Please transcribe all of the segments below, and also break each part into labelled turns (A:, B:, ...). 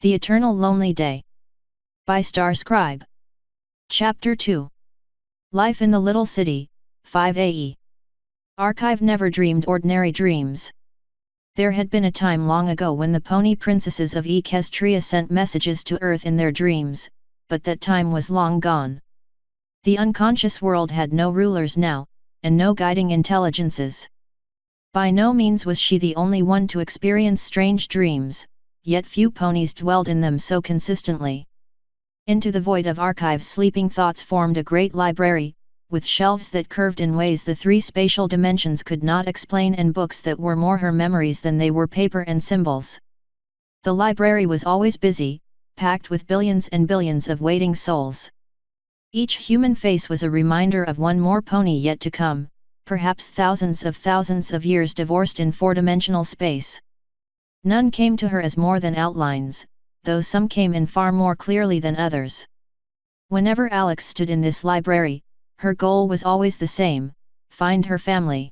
A: The Eternal Lonely Day. By Star Scribe. Chapter 2. Life in the Little City, 5 AE. Archive never dreamed ordinary dreams. There had been a time long ago when the pony princesses of Equestria sent messages to Earth in their dreams, but that time was long gone. The unconscious world had no rulers now, and no guiding intelligences. By no means was she the only one to experience strange dreams, yet few ponies dwelled in them so consistently. Into the void of archives sleeping thoughts formed a great library, with shelves that curved in ways the three spatial dimensions could not explain and books that were more her memories than they were paper and symbols. The library was always busy, packed with billions and billions of waiting souls. Each human face was a reminder of one more pony yet to come, perhaps thousands of years divorced in four-dimensional space. None came to her as more than outlines, though some came in far more clearly than others. Whenever Alex stood in this library, her goal was always the same: find her family.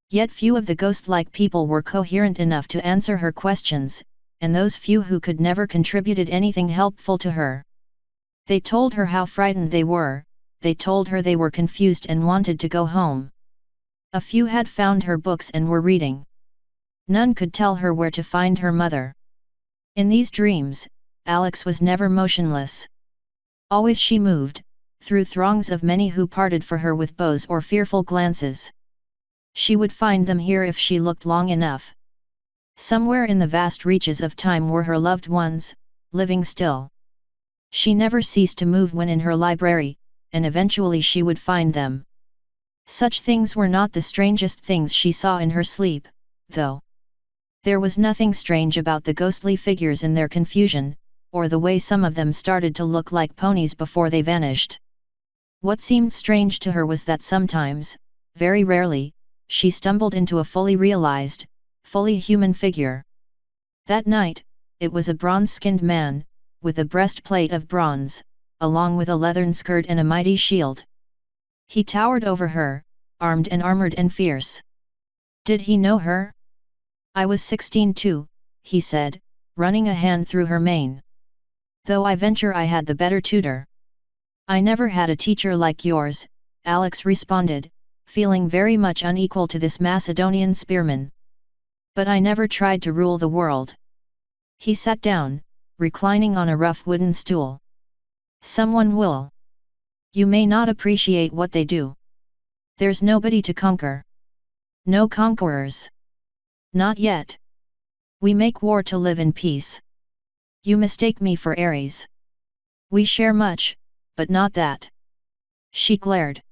A: Yet few of the ghost-like people were coherent enough to answer her questions, and those few who could never contributed anything helpful to her. They told her how frightened they were, they told her they were confused and wanted to go home. A few had found her books and were reading. None could tell her where to find her mother. In these dreams, Alex was never motionless. Always she moved, through throngs of many who parted for her with bows or fearful glances. She would find them here if she looked long enough. Somewhere in the vast reaches of time were her loved ones, living still. She never ceased to move when in her library, and eventually she would find them. Such things were not the strangest things she saw in her sleep, though. There was nothing strange about the ghostly figures in their confusion, or the way some of them started to look like ponies before they vanished. What seemed strange to her was that sometimes, very rarely, she stumbled into a fully realized, fully human figure. That night, it was a bronze-skinned man, with a breastplate of bronze, along with a leathern skirt and a mighty shield. He towered over her, armed and armored and fierce. Did he know her? I was 16 too, he said, running a hand through her mane. Though I venture I had the better tutor. I never had a teacher like yours, Alex responded, feeling very much unequal to this Macedonian spearman. But I never tried to rule the world. He sat down, reclining on a rough wooden stool. Someone will. You may not appreciate what they do. There's nobody to conquer. No conquerors. Not yet. We make war to live in peace. You mistake me for Ares. We share much, but not that. She glared.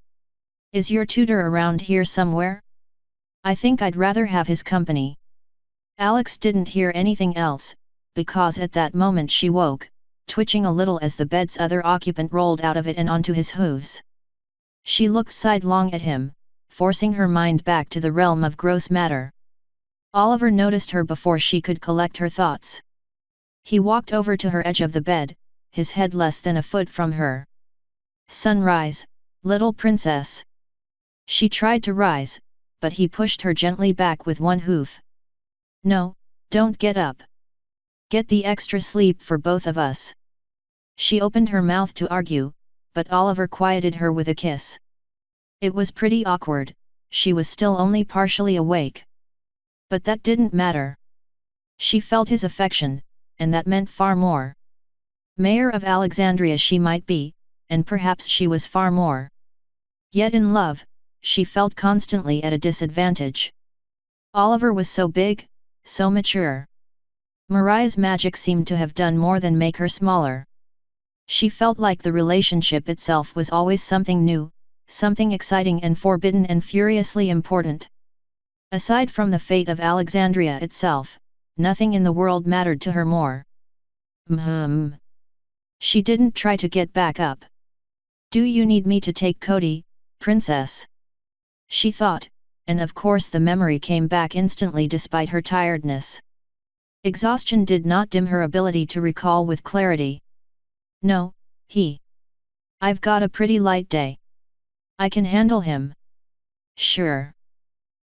A: Is your tutor around here somewhere? I think I'd rather have his company. Alex didn't hear anything else, because at that moment she woke, twitching a little as the bed's other occupant rolled out of it and onto his hooves. She looked sidelong at him, forcing her mind back to the realm of gross matter. Oliver noticed her before she could collect her thoughts. He walked over to her edge of the bed, his head less than a foot from her. Sunrise, little princess. She tried to rise, but he pushed her gently back with one hoof. No, don't get up. Get the extra sleep for both of us. She opened her mouth to argue, but Oliver quieted her with a kiss. It was pretty awkward, she was still only partially awake. But that didn't matter. She felt his affection, and that meant far more. Mayor of Alexandria she might be, and perhaps she was far more. Yet in love, she felt constantly at a disadvantage. Oliver was so big, so mature. Mariah's magic seemed to have done more than make her smaller. She felt like the relationship itself was always something new, something exciting and forbidden and furiously important. Aside from the fate of Alexandria itself, nothing in the world mattered to her more. She didn't try to get back up. Do you need me to take Cody, princess? She thought, and of course the memory came back instantly despite her tiredness. Exhaustion did not dim her ability to recall with clarity. No, I've got a pretty light day. I can handle him. Sure.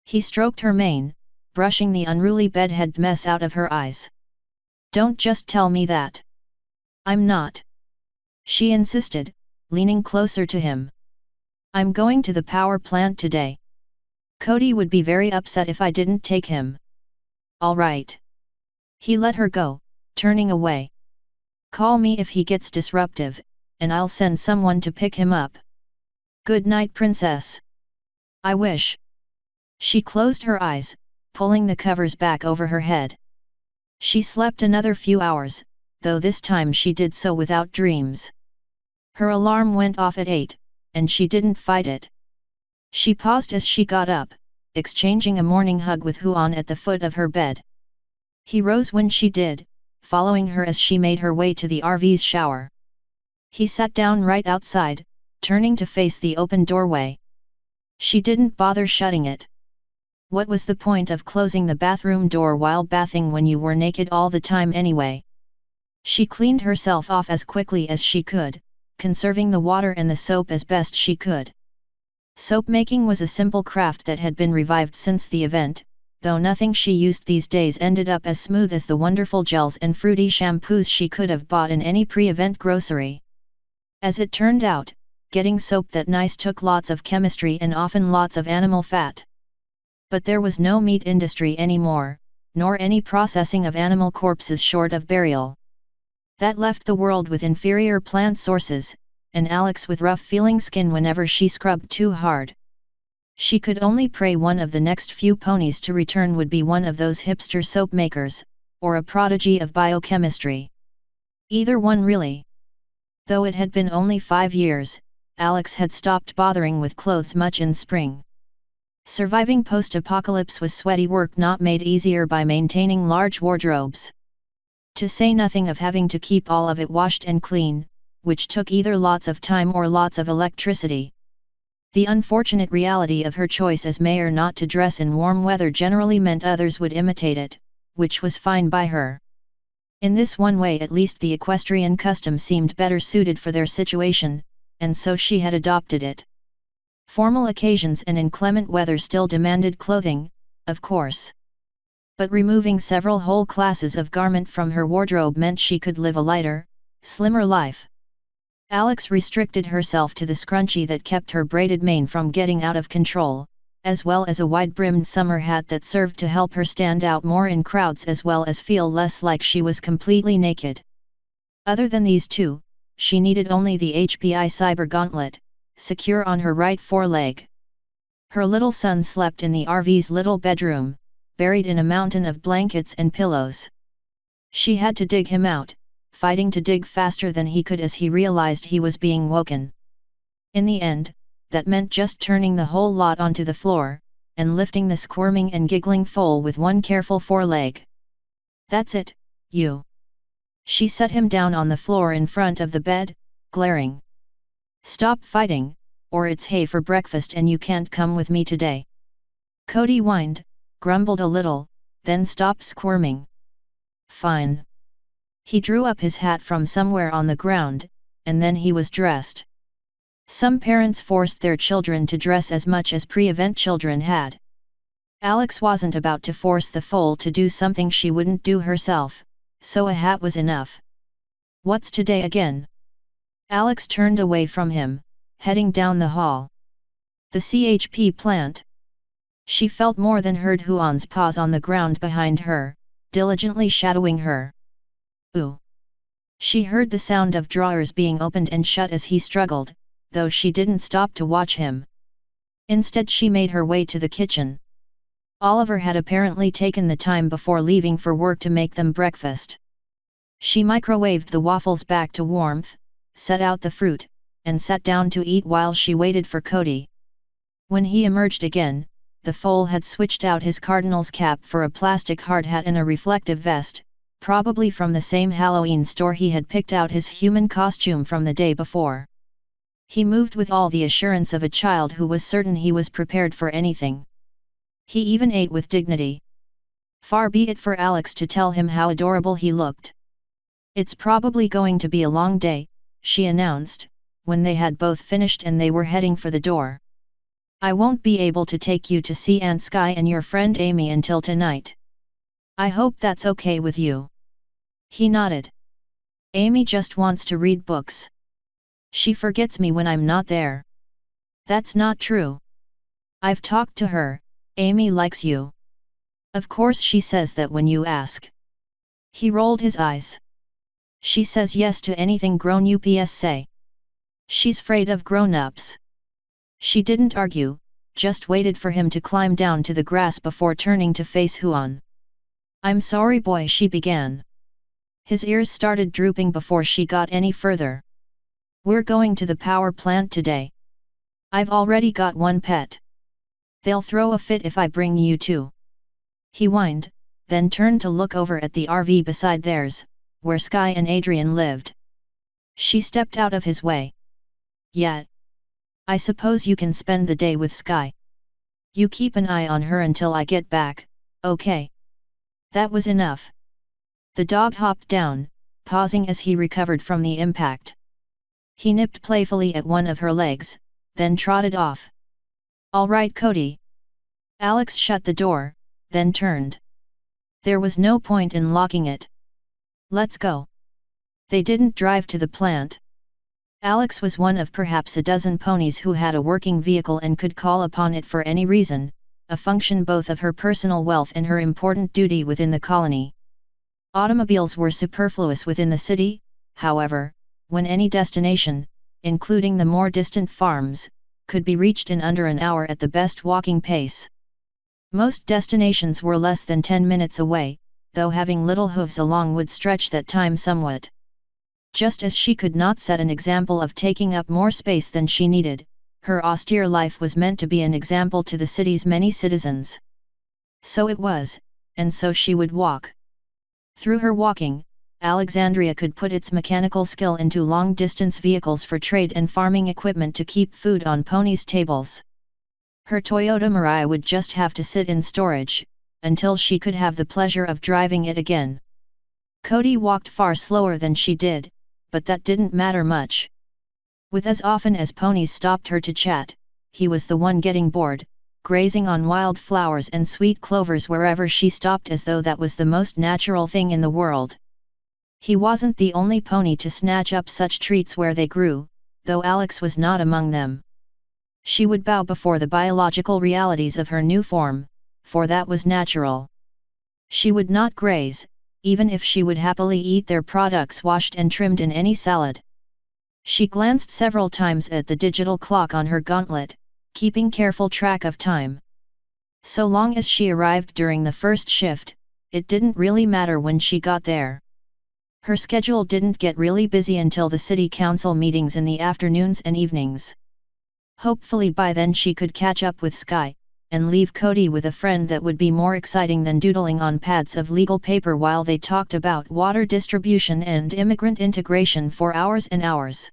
A: He stroked her mane, brushing the unruly bedhead mess out of her eyes. Don't just tell me that. I'm not. She insisted, leaning closer to him. I'm going to the power plant today. Cody would be very upset if I didn't take him. All right. He let her go, turning away. Call me if he gets disruptive, and I'll send someone to pick him up. Good night, princess. I wish. She closed her eyes, pulling the covers back over her head. She slept another few hours, though this time she did so without dreams. Her alarm went off at 8, and she didn't fight it. She paused as she got up, exchanging a morning hug with Huan at the foot of her bed. He rose when she did, following her as she made her way to the RV's shower. He sat down right outside, turning to face the open doorway. She didn't bother shutting it. What was the point of closing the bathroom door while bathing when you were naked all the time anyway? She cleaned herself off as quickly as she could, conserving the water and the soap as best she could. Soap making was a simple craft that had been revived since the event, though nothing she used these days ended up as smooth as the wonderful gels and fruity shampoos she could have bought in any pre-event grocery. As it turned out, getting soap that nice took lots of chemistry and often lots of animal fat. But there was no meat industry anymore, nor any processing of animal corpses short of burial. That left the world with inferior plant sources, and Alex with rough-feeling skin whenever she scrubbed too hard. She could only pray one of the next few ponies to return would be one of those hipster soap makers, or a prodigy of biochemistry. Either one really. Though it had been only 5 years, Alex had stopped bothering with clothes much in spring. Surviving post-apocalypse was sweaty work not made easier by maintaining large wardrobes. To say nothing of having to keep all of it washed and clean, which took either lots of time or lots of electricity. The unfortunate reality of her choice as mayor not to dress in warm weather generally meant others would imitate it, which was fine by her. In this one way at least the equestrian custom seemed better suited for their situation, and so she had adopted it. Formal occasions and inclement weather still demanded clothing, of course. But removing several whole classes of garment from her wardrobe meant she could live a lighter, slimmer life. Alex restricted herself to the scrunchie that kept her braided mane from getting out of control, as well as a wide-brimmed summer hat that served to help her stand out more in crowds as well as feel less like she was completely naked. Other than these two, she needed only the HPI Cyber Gauntlet, secure on her right foreleg. Her little son slept in the RV's little bedroom, buried in a mountain of blankets and pillows. She had to dig him out, fighting to dig faster than he could as he realized he was being woken. In the end, that meant just turning the whole lot onto the floor, and lifting the squirming and giggling foal with one careful foreleg. That's it, you. She set him down on the floor in front of the bed, glaring. Stop fighting, or it's hay for breakfast and you can't come with me today. Cody whined, grumbled a little, then stopped squirming. Fine. He drew up his hat from somewhere on the ground, and then he was dressed. Some parents forced their children to dress as much as pre-event children had. Alex wasn't about to force the foal to do something she wouldn't do herself, so a hat was enough. What's today again? Alex turned away from him, heading down the hall. The CHP plant. She felt more than heard Huan's paws on the ground behind her, diligently shadowing her. Ooh! She heard the sound of drawers being opened and shut as he struggled, though she didn't stop to watch him. Instead she made her way to the kitchen. Oliver had apparently taken the time before leaving for work to make them breakfast. She microwaved the waffles back to warmth, set out the fruit, and sat down to eat while she waited for Cody. When he emerged again, the foal had switched out his Cardinals cap for a plastic hard hat and a reflective vest, probably from the same Halloween store he had picked out his human costume from the day before. He moved with all the assurance of a child who was certain he was prepared for anything. He even ate with dignity. Far be it for Alex to tell him how adorable he looked. It's probably going to be a long day, she announced, when they had both finished and they were heading for the door. I won't be able to take you to see Aunt Sky and your friend Amy until tonight. I hope that's okay with you. He nodded. Amy just wants to read books. She forgets me when I'm not there. That's not true. I've talked to her, Amy likes you. Of course she says that when you ask. He rolled his eyes. She says yes to anything grown-ups say. She's afraid of grown-ups. She didn't argue, just waited for him to climb down to the grass before turning to face Huan. I'm sorry boy, she began. His ears started drooping before she got any further. We're going to the power plant today. I've already got one pet. They'll throw a fit if I bring you too. He whined, then turned to look over at the RV beside theirs, where Sky and Adrian lived. She stepped out of his way. Yeah. I suppose you can spend the day with Sky. You keep an eye on her until I get back, okay? That was enough. The dog hopped down, pausing as he recovered from the impact. He nipped playfully at one of her legs, then trotted off. All right, Cody. Alex shut the door, then turned. There was no point in locking it. Let's go. They didn't drive to the plant. Alex was one of perhaps a dozen ponies who had a working vehicle and could call upon it for any reason, a function both of her personal wealth and her important duty within the colony. Automobiles were superfluous within the city, however, when any destination, including the more distant farms, could be reached in under an hour at the best walking pace. Most destinations were less than 10 minutes away, though having little hooves along would stretch that time somewhat. Just as she could not set an example of taking up more space than she needed, her austere life was meant to be an example to the city's many citizens. So it was, and so she would walk. Through her walking, Alexandria could put its mechanical skill into long-distance vehicles for trade and farming equipment to keep food on ponies' tables. Her Toyota Mirai would just have to sit in storage, until she could have the pleasure of driving it again. Cody walked far slower than she did, but that didn't matter much. With as often as ponies stopped her to chat, he was the one getting bored, grazing on wild flowers and sweet clovers wherever she stopped as though that was the most natural thing in the world. He wasn't the only pony to snatch up such treats where they grew, though Alex was not among them. She would bow before the biological realities of her new form, for that was natural. She would not graze, even if she would happily eat their products washed and trimmed in any salad. She glanced several times at the digital clock on her gauntlet, keeping careful track of time. So long as she arrived during the first shift, it didn't really matter when she got there. Her schedule didn't get really busy until the city council meetings in the afternoons and evenings. Hopefully by then she could catch up with Sky, and leave Cody with a friend that would be more exciting than doodling on pads of legal paper while they talked about water distribution and immigrant integration for hours and hours.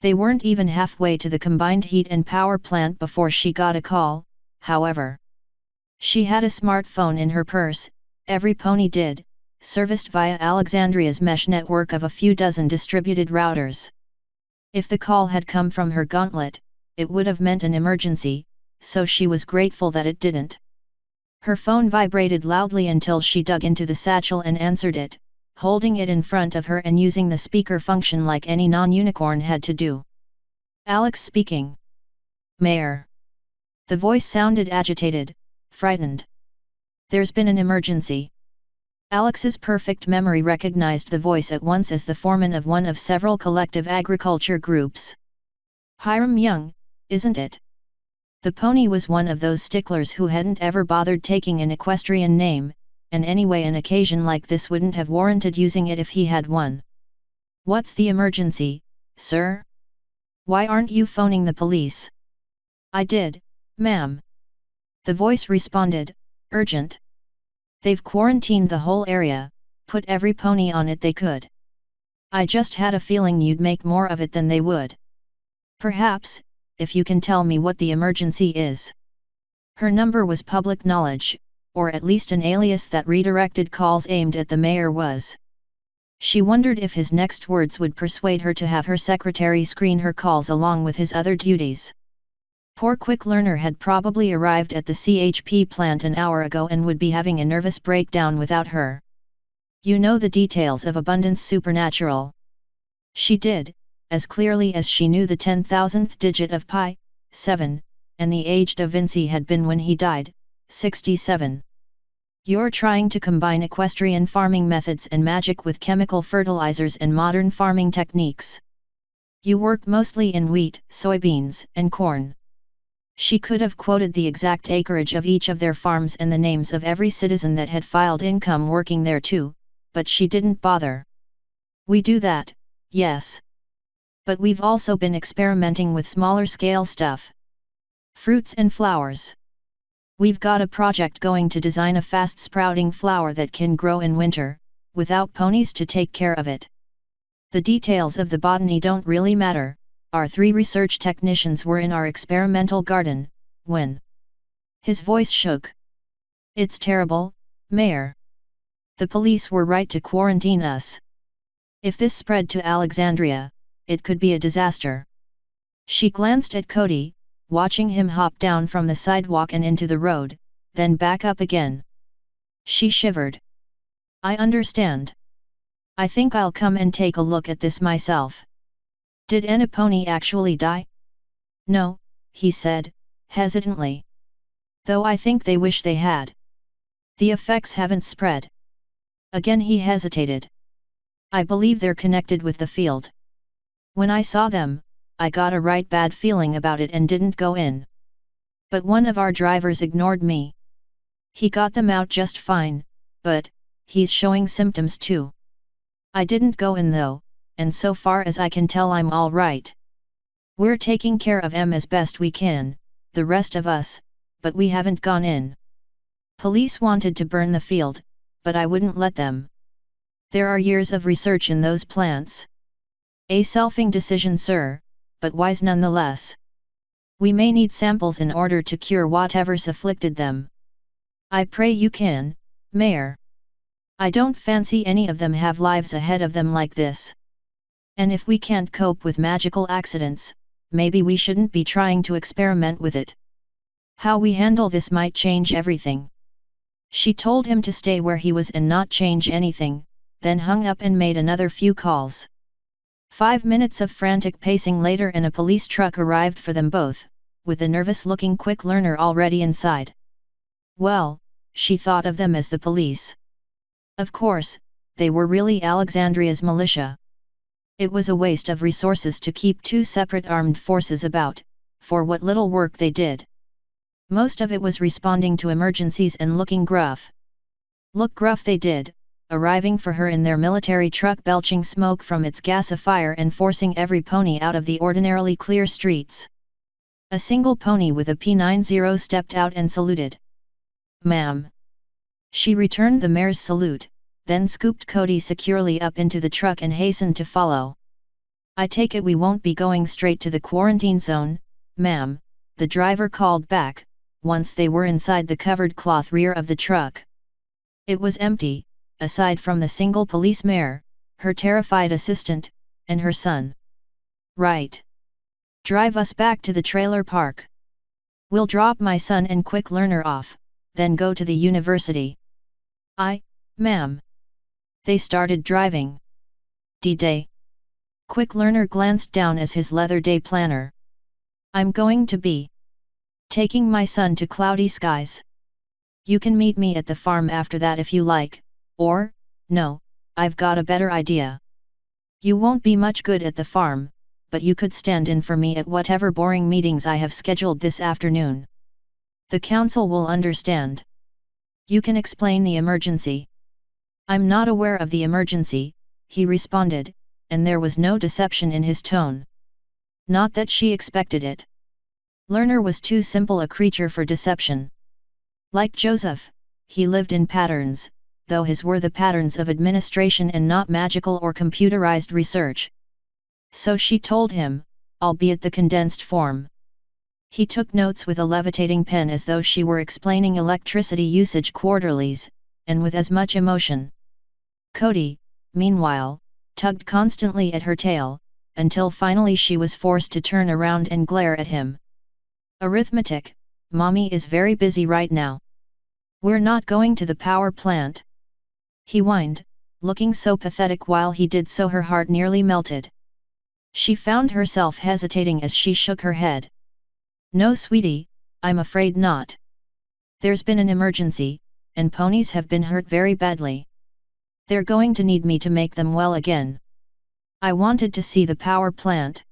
A: They weren't even halfway to the combined heat and power plant before she got a call, however. She had a smartphone in her purse, every pony did, serviced via Alexandria's mesh network of a few dozen distributed routers. If the call had come from her gauntlet, it would have meant an emergency, so she was grateful that it didn't. Her phone vibrated loudly until she dug into the satchel and answered it, holding it in front of her and using the speaker function like any non-unicorn had to do. Alex speaking. Mayor. The voice sounded agitated, frightened. There's been an emergency. Alex's perfect memory recognized the voice at once as the foreman of one of several collective agriculture groups. Hiram Young, isn't it? The pony was one of those sticklers who hadn't ever bothered taking an equestrian name, and anyway an occasion like this wouldn't have warranted using it if he had one. What's the emergency, sir? Why aren't you phoning the police? I did, ma'am. The voice responded, urgent. They've quarantined the whole area, put every pony on it they could. I just had a feeling you'd make more of it than they would. Perhaps, if you can tell me what the emergency is. Her number was public knowledge, or at least an alias that redirected calls aimed at the mayor was. She wondered if his next words would persuade her to have her secretary screen her calls along with his other duties. Poor quick learner had probably arrived at the CHP plant an hour ago and would be having a nervous breakdown without her. You know the details of abundance supernatural. She did, as clearly as she knew the 10,000th digit of pi, 7, and the age Da Vinci had been when he died, 67. You're trying to combine equestrian farming methods and magic with chemical fertilizers and modern farming techniques. You work mostly in wheat, soybeans, and corn. She could have quoted the exact acreage of each of their farms and the names of every citizen that had filed income working there too, but she didn't bother. We do that, yes. But we've also been experimenting with smaller scale stuff. Fruits and flowers. We've got a project going to design a fast sprouting flower that can grow in winter, without ponies to take care of it. The details of the botany don't really matter. Our 3 research technicians were in our experimental garden, when his voice shook. It's terrible, Mayor. The police were right to quarantine us. If this spread to Alexandria, it could be a disaster. She glanced at Cody, watching him hop down from the sidewalk and into the road, then back up again. She shivered. I understand. I think I'll come and take a look at this myself. Did any pony actually die? No, he said, hesitantly. Though I think they wish they had. The effects haven't spread. Again he hesitated. I believe they're connected with the field. When I saw them, I got a right bad feeling about it and didn't go in. But one of our drivers ignored me. He got them out just fine, but he's showing symptoms too. I didn't go in though, and so far as I can tell I'm all right. We're taking care of em as best we can, the rest of us, but we haven't gone in. Police wanted to burn the field, but I wouldn't let them. There are years of research in those plants. A selfing decision, sir, but wise nonetheless. We may need samples in order to cure whatever's afflicted them. I pray you can, Mayor. I don't fancy any of them have lives ahead of them like this. And if we can't cope with magical accidents, maybe we shouldn't be trying to experiment with it. How we handle this might change everything. She told him to stay where he was and not change anything, then hung up and made another few calls. 5 minutes of frantic pacing later and a police truck arrived for them both, with a nervous-looking quick learner already inside. Well, she thought of them as the police. Of course, they were really Alexandria's militia. It was a waste of resources to keep 2 separate armed forces about, for what little work they did. Most of it was responding to emergencies and looking gruff. Look gruff they did, arriving for her in their military truck belching smoke from its gasifier and forcing every pony out of the ordinarily clear streets. A single pony with a P90 stepped out and saluted. Ma'am. She returned the mayor's salute, then scooped Cody securely up into the truck and hastened to follow. I take it we won't be going straight to the quarantine zone, ma'am, the driver called back, once they were inside the covered cloth rear of the truck. It was empty, aside from the single police mare, her terrified assistant, and her son. Right. Drive us back to the trailer park. We'll drop my son and quick learner off, then go to the university. Ma'am. They started driving. D-Day. Quick learner glanced down as his leather day planner. I'm going to be taking my son to cloudy skies. You can meet me at the farm after that if you like, or, no, I've got a better idea. You won't be much good at the farm, but you could stand in for me at whatever boring meetings I have scheduled this afternoon. The council will understand. You can explain the emergency. I'm not aware of the emergency, he responded, and there was no deception in his tone. Not that she expected it. Lerner was too simple a creature for deception. Like Joseph, he lived in patterns, though his were the patterns of administration and not magical or computerized research. So she told him, albeit the condensed form. He took notes with a levitating pen as though she were explaining electricity usage quarterlies, and with as much emotion. Cody, meanwhile, tugged constantly at her tail, until finally she was forced to turn around and glare at him. Arithmetic, Mommy is very busy right now. We're not going to the power plant. He whined, looking so pathetic while he did so her heart nearly melted. She found herself hesitating as she shook her head. No sweetie, I'm afraid not. There's been an emergency, and ponies have been hurt very badly. They're going to need me to make them well again. I wanted to see the power plant.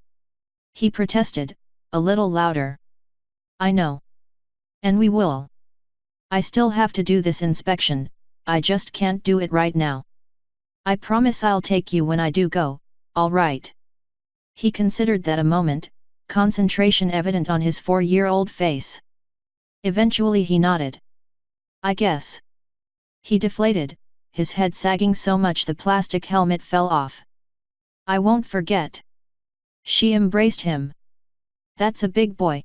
A: He protested, a little louder. I know. And we will. I still have to do this inspection, I just can't do it right now. I promise I'll take you when I do go, all right. He considered that a moment, concentration evident on his 4-year-old face. Eventually he nodded. I guess. He deflated, his head sagging so much the plastic helmet fell off. I won't forget. She embraced him. That's a big boy.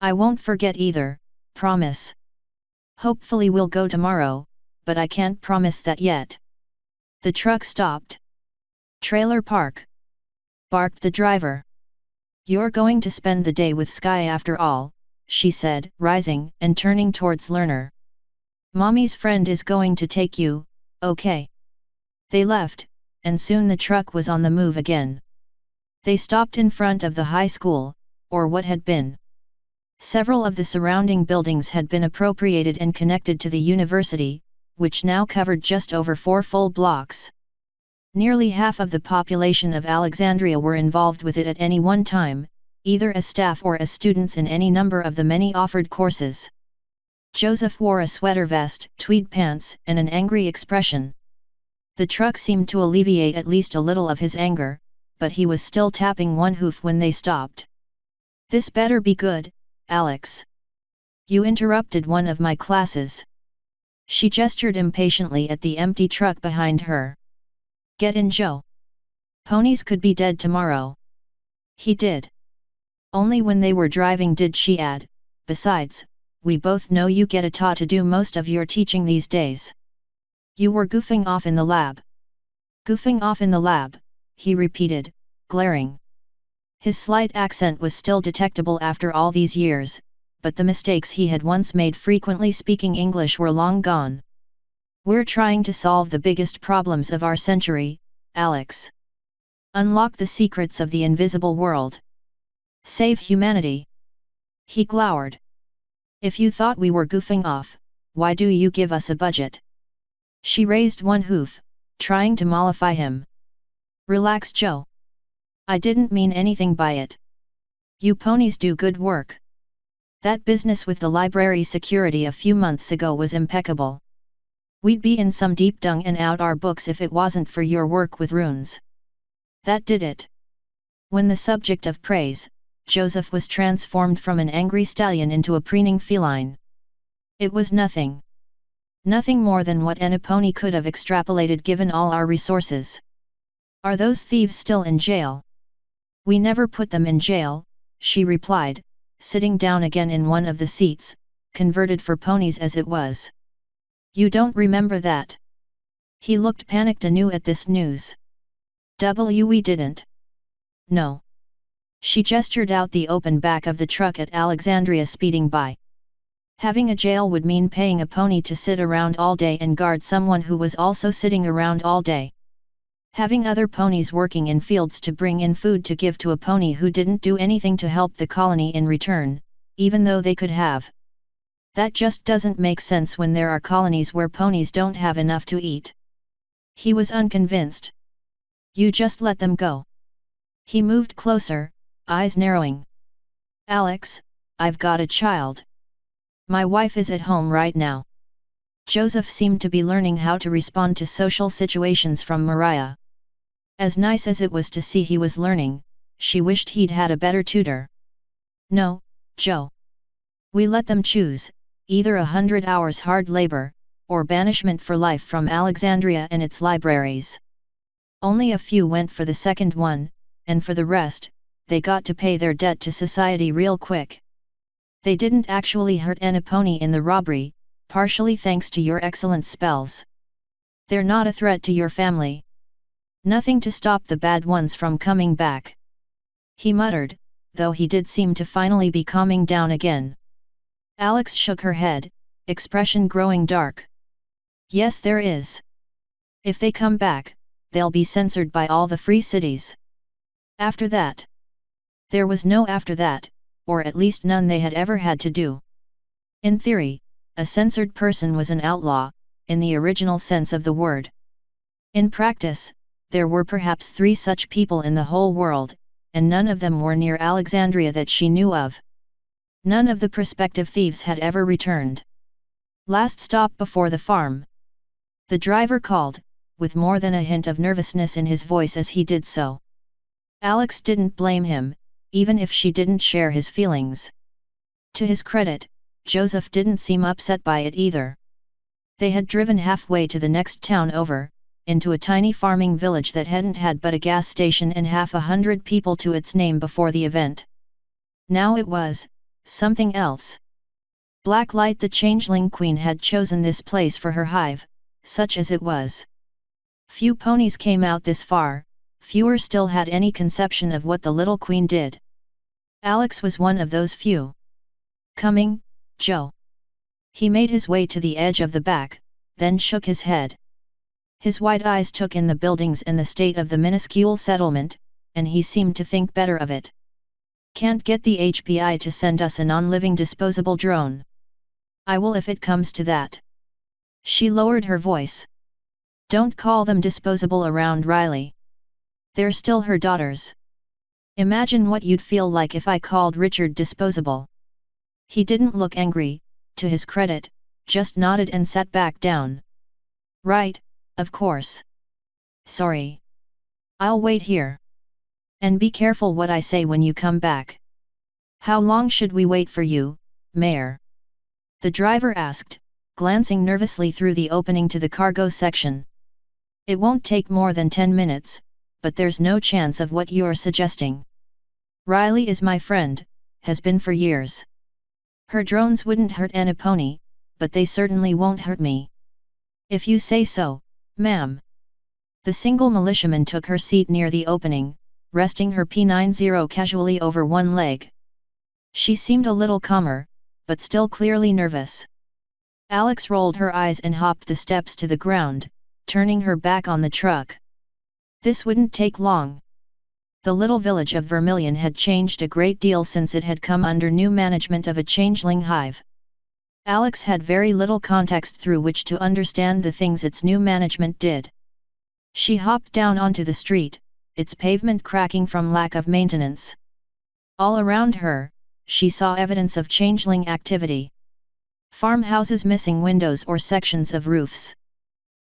A: I won't forget either, promise. Hopefully we'll go tomorrow, but I can't promise that yet. The truck stopped. Trailer park. Barked the driver. You're going to spend the day with Sky after all, she said, rising and turning towards Lerner. Mommy's friend is going to take you, okay? They left, and soon the truck was on the move again. They stopped in front of the high school, or what had been. Several of the surrounding buildings had been appropriated and connected to the university, which now covered just over 4 full blocks. Nearly half of the population of Alexandria were involved with it at any one time, either as staff or as students in any number of the many offered courses. Joseph wore a sweater vest, tweed pants, and an angry expression. The truck seemed to alleviate at least a little of his anger, but he was still tapping one hoof when they stopped. This better be good, Alex. You interrupted one of my classes. She gestured impatiently at the empty truck behind her. Get in, Joe. Ponies could be dead tomorrow. He did. Only when they were driving did she add, besides, we both know you get a ta to do most of your teaching these days. You were goofing off in the lab. Goofing off in the lab, he repeated, glaring. His slight accent was still detectable after all these years, but the mistakes he had once made frequently speaking English were long gone. We're trying to solve the biggest problems of our century, Alex. Unlock the secrets of the invisible world. Save humanity. He glowered. If you thought we were goofing off, why do you give us a budget? She raised one hoof, trying to mollify him. Relax, Joe. I didn't mean anything by it. You ponies do good work. That business with the library security a few months ago was impeccable. We'd be in some deep dung and out our books if it wasn't for your work with runes. That did it. When the subject of praise, Joseph was transformed from an angry stallion into a preening feline. It was nothing. Nothing more than what any pony could have extrapolated given all our resources. Are those thieves still in jail? We never put them in jail, she replied, sitting down again in one of the seats, converted for ponies as it was. You don't remember that? He looked panicked anew at this news. We didn't. No. She gestured out the open back of the truck at Alexandria speeding by. Having a jail would mean paying a pony to sit around all day and guard someone who was also sitting around all day. Having other ponies working in fields to bring in food to give to a pony who didn't do anything to help the colony in return, even though they could have. That just doesn't make sense when there are colonies where ponies don't have enough to eat. He was unconvinced. You just let them go. He moved closer, eyes narrowing. Alex, I've got a child. My wife is at home right now. Joseph seemed to be learning how to respond to social situations from Mariah. As nice as it was to see he was learning, she wished he'd had a better tutor. No, Joe. We let them choose, either 100 hours hard labor, or banishment for life from Alexandria and its libraries. Only a few went for the second one, and for the rest, they got to pay their debt to society real quick. They didn't actually hurt any pony in the robbery, partially thanks to your excellent spells. They're not a threat to your family. Nothing to stop the bad ones from coming back. He muttered, though he did seem to finally be calming down again. Alex shook her head, expression growing dark. Yes, there is. If they come back, they'll be censored by all the free cities. After that. There was no after that, or at least none they had ever had to do. In theory, a censored person was an outlaw, in the original sense of the word. In practice, there were perhaps 3 such people in the whole world, and none of them were near Alexandria that she knew of. None of the prospective thieves had ever returned. Last stop before the farm. The driver called, with more than a hint of nervousness in his voice as he did so. Alex didn't blame him, even if she didn't share his feelings. To his credit, Joseph didn't seem upset by it either. They had driven halfway to the next town over, into a tiny farming village that hadn't had but a gas station and 100 people to its name before the event. Now it was something else. Blacklight, the Changeling Queen, had chosen this place for her hive, such as it was. Few ponies came out this far, fewer still had any conception of what the little queen did. Alex was one of those few. Coming, Joe. He made his way to the edge of the back, then shook his head. His wide eyes took in the buildings and the state of the minuscule settlement, and he seemed to think better of it. Can't get the HPI to send us a non-living disposable drone. I will if it comes to that. She lowered her voice. Don't call them disposable around Riley. They're still her daughters. Imagine what you'd feel like if I called Richard disposable. He didn't look angry, to his credit, just nodded and sat back down. Right, of course. Sorry. I'll wait here. And be careful what I say when you come back. How long should we wait for you, Mayor? The driver asked, glancing nervously through the opening to the cargo section. It won't take more than 10 minutes, but there's no chance of what you're suggesting. Riley is my friend, has been for years. Her drones wouldn't hurt any pony, but they certainly won't hurt me. If you say so, ma'am. The single militiaman took her seat near the opening, resting her P90 casually over one leg. She seemed a little calmer, but still clearly nervous. Alex rolled her eyes and hopped the steps to the ground, turning her back on the truck. This wouldn't take long. The little village of Vermilion had changed a great deal since it had come under new management of a changeling hive. Alex had very little context through which to understand the things its new management did. She hopped down onto the street, its pavement cracking from lack of maintenance. All around her, she saw evidence of changeling activity. Farmhouses missing windows or sections of roofs.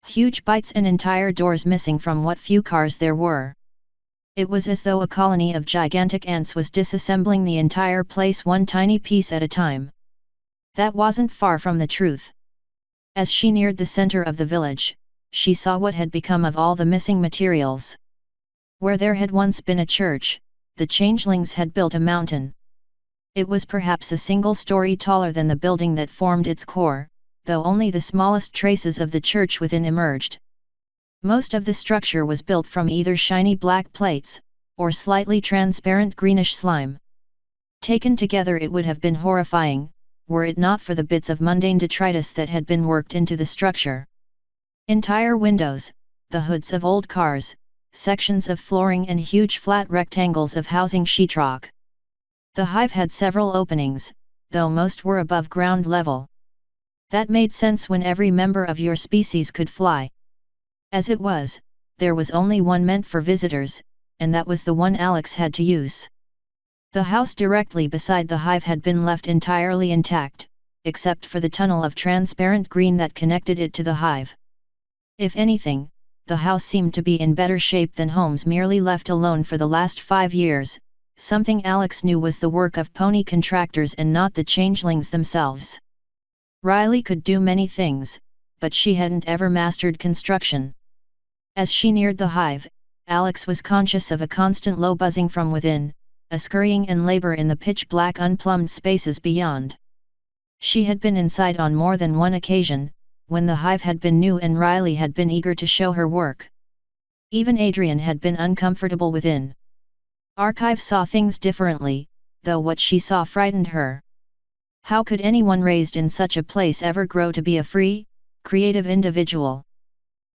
A: Huge bites and entire doors missing from what few cars there were. It was as though a colony of gigantic ants was disassembling the entire place one tiny piece at a time. That wasn't far from the truth. As she neared the center of the village, she saw what had become of all the missing materials. Where there had once been a church, the changelings had built a mountain. It was perhaps a single story taller than the building that formed its core, though only the smallest traces of the church within emerged. Most of the structure was built from either shiny black plates, or slightly transparent greenish slime. Taken together it would have been horrifying, were it not for the bits of mundane detritus that had been worked into the structure. Entire windows, the hoods of old cars, sections of flooring and huge flat rectangles of housing sheetrock. The hive had several openings, though most were above ground level. That made sense when every member of your species could fly. As it was, there was only one meant for visitors, and that was the one Alex had to use. The house directly beside the hive had been left entirely intact, except for the tunnel of transparent green that connected it to the hive. If anything, the house seemed to be in better shape than homes merely left alone for the last 5 years, something Alex knew was the work of pony contractors and not the changelings themselves. Riley could do many things, but she hadn't ever mastered construction. As she neared the hive, Alex was conscious of a constant low buzzing from within, a scurrying and labor in the pitch-black unplumbed spaces beyond. She had been inside on more than one occasion, when the hive had been new and Riley had been eager to show her work. Even Adrian had been uncomfortable within. Archive saw things differently, though what she saw frightened her. How could anyone raised in such a place ever grow to be a free, creative individual?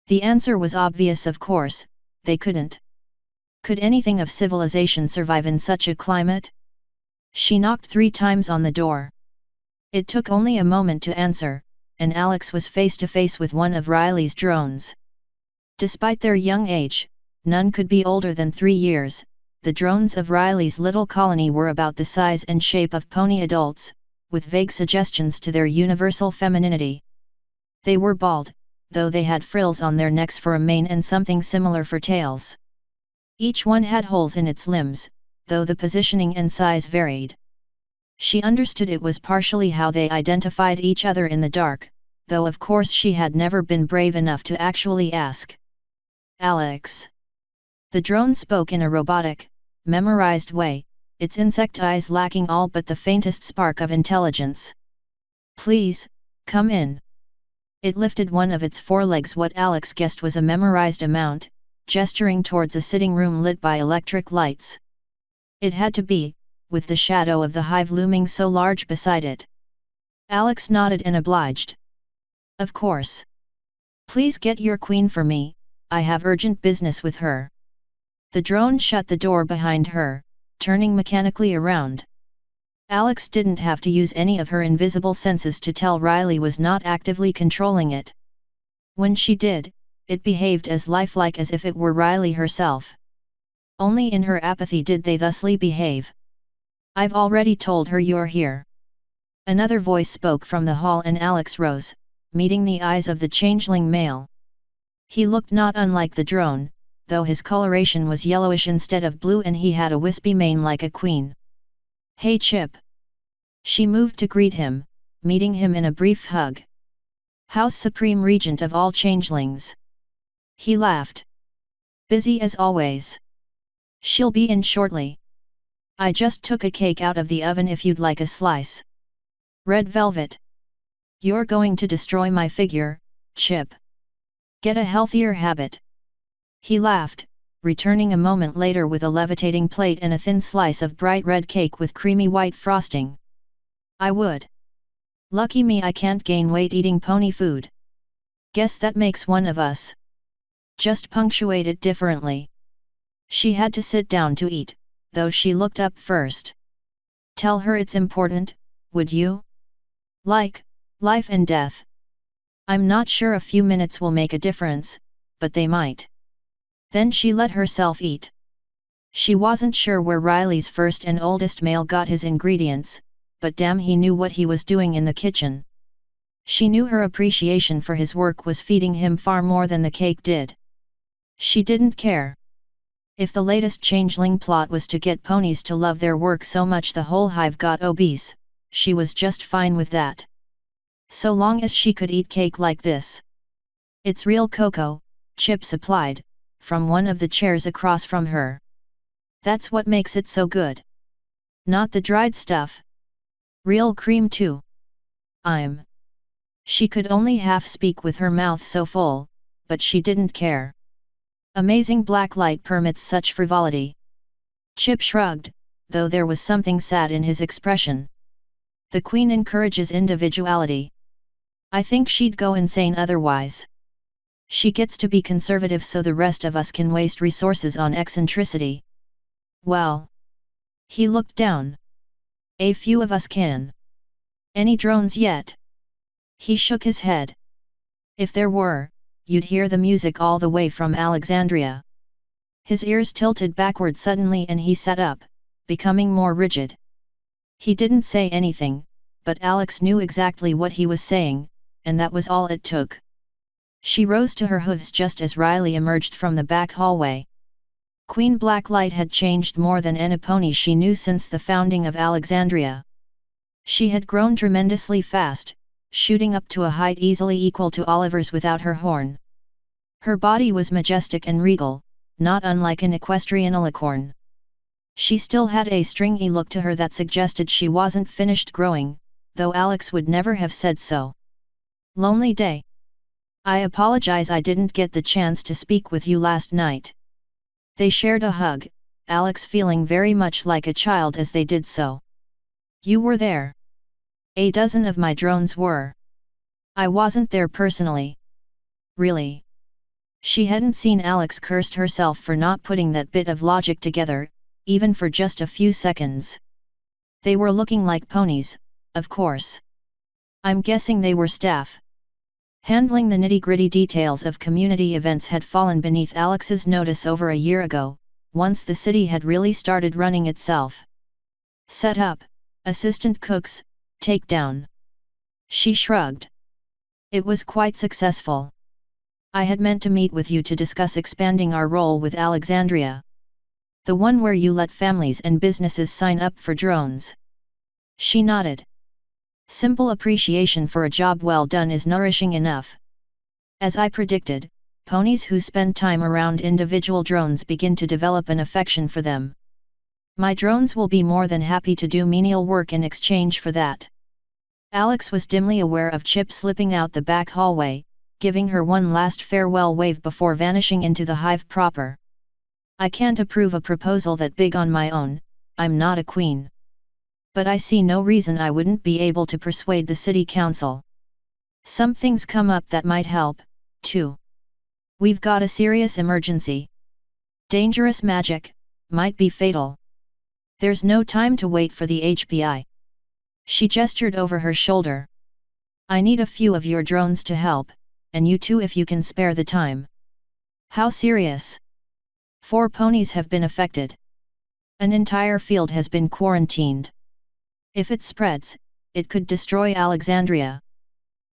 A: The answer was obvious, of course, they couldn't. Could anything of civilization survive in such a climate? She knocked 3 times on the door. It took only a moment to answer, and Alex was face to face with one of Riley's drones. Despite their young age, none could be older than 3 years. The drones of Riley's little colony were about the size and shape of pony adults, with vague suggestions to their universal femininity. They were bald, though they had frills on their necks for a mane and something similar for tails. Each one had holes in its limbs, though the positioning and size varied. She understood it was partially how they identified each other in the dark, though of course she had never been brave enough to actually ask. Alex. The drone spoke in a robotic, memorized way, its insect eyes lacking all but the faintest spark of intelligence. Please, come in. It lifted one of its forelegs, what Alex guessed was a memorized amount, gesturing towards a sitting room lit by electric lights. It had to be, with the shadow of the hive looming so large beside it. Alex nodded and obliged. Of course. Please get your queen for me, I have urgent business with her. The drone shut the door behind her, turning mechanically around. Alex didn't have to use any of her invisible senses to tell Riley was not actively controlling it. When she did, it behaved as lifelike as if it were Riley herself. Only in her apathy did they thusly behave. I've already told her you're here. Another voice spoke from the hall and Alex rose, meeting the eyes of the changeling male. He looked not unlike the drone, though his coloration was yellowish instead of blue and he had a wispy mane like a queen. Hey Chip! She moved to greet him, meeting him in a brief hug. House Supreme Regent of all changelings. He laughed. Busy as always. She'll be in shortly. I just took a cake out of the oven if you'd like a slice. Red velvet. You're going to destroy my figure, Chip. Get a healthier habit. He laughed, returning a moment later with a levitating plate and a thin slice of bright red cake with creamy white frosting. I would. Lucky me I can't gain weight eating pony food. Guess that makes one of us. Just punctuated differently. She had to sit down to eat, though she looked up first. Tell her it's important, would you? Like, life and death. I'm not sure a few minutes will make a difference, but they might. Then she let herself eat. She wasn't sure where Riley's first and oldest male got his ingredients, but damn, he knew what he was doing in the kitchen. She knew her appreciation for his work was feeding him far more than the cake did. She didn't care. If the latest changeling plot was to get ponies to love their work so much the whole hive got obese, she was just fine with that. So long as she could eat cake like this. It's real cocoa, Chip supplied, from one of the chairs across from her. That's what makes it so good. Not the dried stuff. Real cream too. She could only half speak with her mouth so full, but she didn't care. Amazing black light permits such frivolity. Chip shrugged, though there was something sad in his expression. The Queen encourages individuality. I think she'd go insane otherwise. She gets to be conservative so the rest of us can waste resources on eccentricity. Well. He looked down. A few of us can. Any drones yet? He shook his head. If there were, you'd hear the music all the way from Alexandria. His ears tilted backward suddenly and he sat up, becoming more rigid. He didn't say anything, but Alex knew exactly what he was saying, and that was all it took. She rose to her hooves just as Riley emerged from the back hallway. Queen Blacklight had changed more than any pony she knew since the founding of Alexandria. She had grown tremendously fast, shooting up to a height easily equal to Oliver's without her horn. Her body was majestic and regal, not unlike an equestrian alicorn. She still had a stringy look to her that suggested she wasn't finished growing, though Alex would never have said so. Lonely day. I apologize I didn't get the chance to speak with you last night. They shared a hug, Alex feeling very much like a child as they did so. You were there. A dozen of my drones were. I wasn't there personally. Really? She hadn't seen Alex cursed herself for not putting that bit of logic together, even for just a few seconds. They were looking like ponies, of course. I'm guessing they were staff. Handling the nitty-gritty details of community events had fallen beneath Alex's notice over a year ago, once the city had really started running itself. Set up, assistant cooks, take down. She shrugged. It was quite successful. I had meant to meet with you to discuss expanding our role with Alexandria. The one where you let families and businesses sign up for drones. She nodded. Simple appreciation for a job well done is nourishing enough. As I predicted, ponies who spend time around individual drones begin to develop an affection for them. My drones will be more than happy to do menial work in exchange for that. Alex was dimly aware of Chip slipping out the back hallway, giving her one last farewell wave before vanishing into the hive proper. I can't approve a proposal that big on my own, I'm not a queen. But I see no reason I wouldn't be able to persuade the city council. Some things come up that might help, too. We've got a serious emergency. Dangerous magic, might be fatal. There's no time to wait for the HPI. She gestured over her shoulder. I need a few of your drones to help, and you too if you can spare the time. How serious? 4 ponies have been affected. An entire field has been quarantined. If it spreads, it could destroy Alexandria.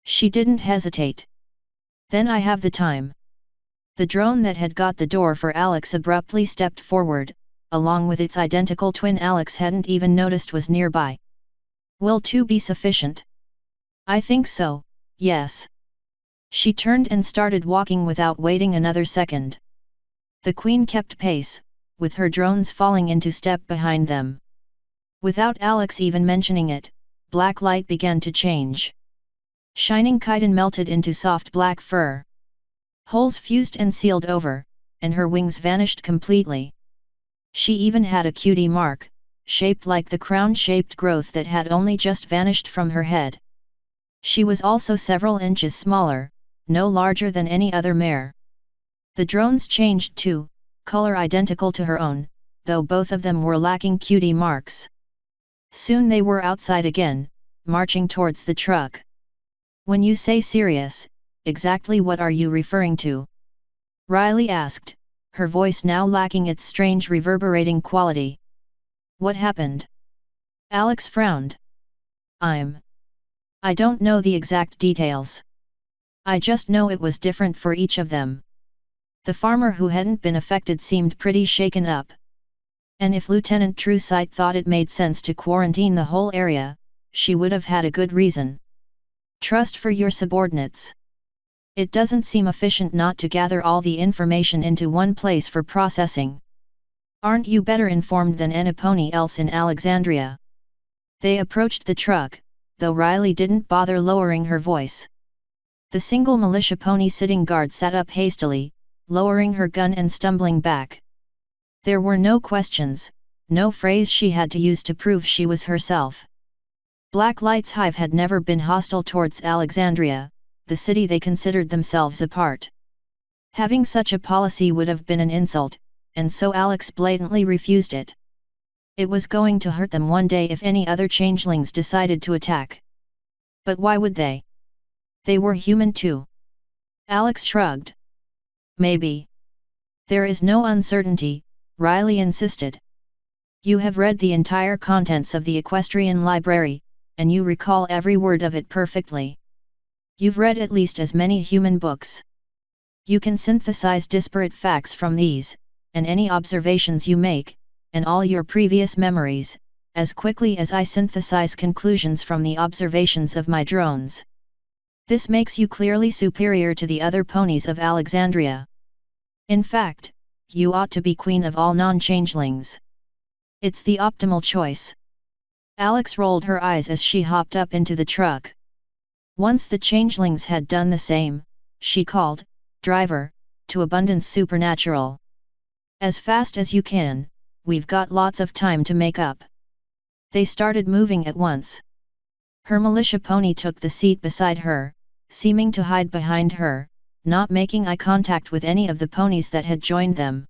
A: She didn't hesitate. Then I have the time. The drone that had got the door for Alex abruptly stepped forward, along with its identical twin Alex hadn't even noticed was nearby. Will 2 be sufficient? I think so, yes. She turned and started walking without waiting another second. The Queen kept pace, with her drones falling into step behind them. Without Alex even mentioning it, black light began to change. Shining chitin melted into soft black fur. Holes fused and sealed over, and her wings vanished completely. She even had a cutie mark, shaped like the crown-shaped growth that had only just vanished from her head. She was also several inches smaller, no larger than any other mare. The drones changed too, color identical to her own, though both of them were lacking cutie marks. Soon they were outside again, marching towards the truck. When you say serious, exactly what are you referring to? Riley asked, her voice now lacking its strange reverberating quality. What happened? Alex frowned. I don't know the exact details. I just know it was different for each of them. The farmer who hadn't been affected seemed pretty shaken up. And if Lieutenant Truesight thought it made sense to quarantine the whole area, she would have had a good reason. Trust for your subordinates. It doesn't seem efficient not to gather all the information into one place for processing. Aren't you better informed than any pony else in Alexandria? They approached the truck, though Riley didn't bother lowering her voice. The single militia pony sitting guard sat up hastily, lowering her gun and stumbling back. There were no questions, no phrase she had to use to prove she was herself. Blacklight's hive had never been hostile towards Alexandria, the city they considered themselves a part. Having such a policy would have been an insult, and so Alex blatantly refused it. It was going to hurt them one day if any other changelings decided to attack. But why would they? They were human too. Alex shrugged. Maybe. There is no uncertainty, Riley insisted. You have read the entire contents of the Equestrian Library, and you recall every word of it perfectly. You've read at least as many human books. You can synthesize disparate facts from these, and any observations you make, and all your previous memories, as quickly as I synthesize conclusions from the observations of my drones. This makes you clearly superior to the other ponies of Alexandria. In fact, you ought to be queen of all non-changelings. It's the optimal choice. Alex rolled her eyes as she hopped up into the truck. Once the changelings had done the same, she called, "Driver," to Abundance Supernatural. "As fast as you can, we've got lots of time to make up." They started moving at once. Her militia pony took the seat beside her, seeming to hide behind her, not making eye contact with any of the ponies that had joined them.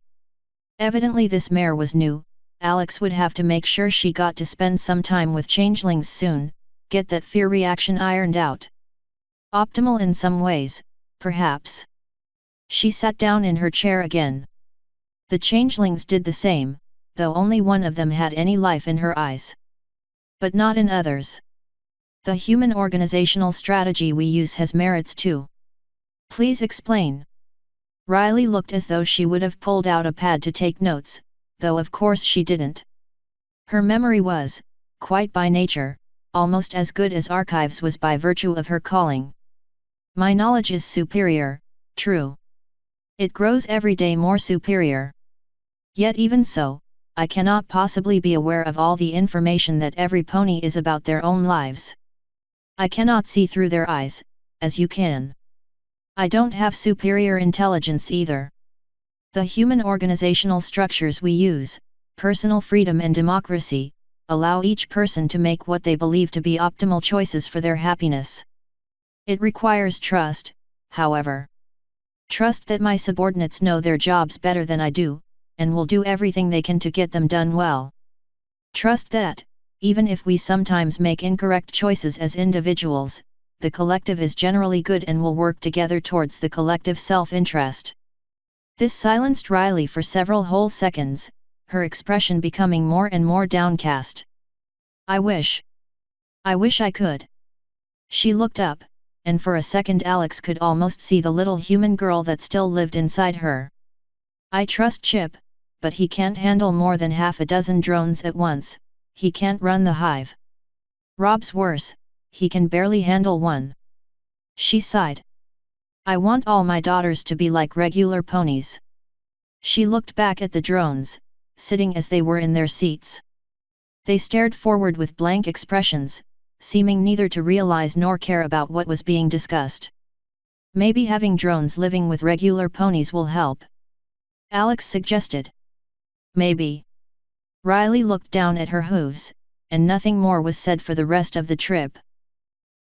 A: Evidently this mare was new. Alex would have to make sure she got to spend some time with changelings soon, get that fear reaction ironed out. Optimal in some ways, perhaps. She sat down in her chair again. The changelings did the same, though only one of them had any life in her eyes. But not in others. The human organizational strategy we use has merits too. Please explain. Riley looked as though she would have pulled out a pad to take notes, though of course she didn't. Her memory was, quite by nature, almost as good as Archives was by virtue of her calling. My knowledge is superior, true. It grows every day more superior. Yet even so, I cannot possibly be aware of all the information that every pony is about their own lives. I cannot see through their eyes, as you can. I don't have superior intelligence either. The human organizational structures we use, personal freedom and democracy, allow each person to make what they believe to be optimal choices for their happiness. It requires trust, however. Trust that my subordinates know their jobs better than I do, and will do everything they can to get them done well. Trust that, even if we sometimes make incorrect choices as individuals, the collective is generally good and will work together towards the collective self-interest. This silenced Riley for several whole seconds, her expression becoming more and more downcast. I wish I could. She looked up, and for a second Alex could almost see the little human girl that still lived inside her. I trust Chip, but he can't handle more than half a dozen drones at once. He can't run the hive. Rob's worse, he can barely handle one. She sighed. I want all my daughters to be like regular ponies. She looked back at the drones, sitting as they were in their seats. They stared forward with blank expressions, seeming neither to realize nor care about what was being discussed. Maybe having drones living with regular ponies will help, Alex suggested. Maybe. Riley looked down at her hooves, and nothing more was said for the rest of the trip.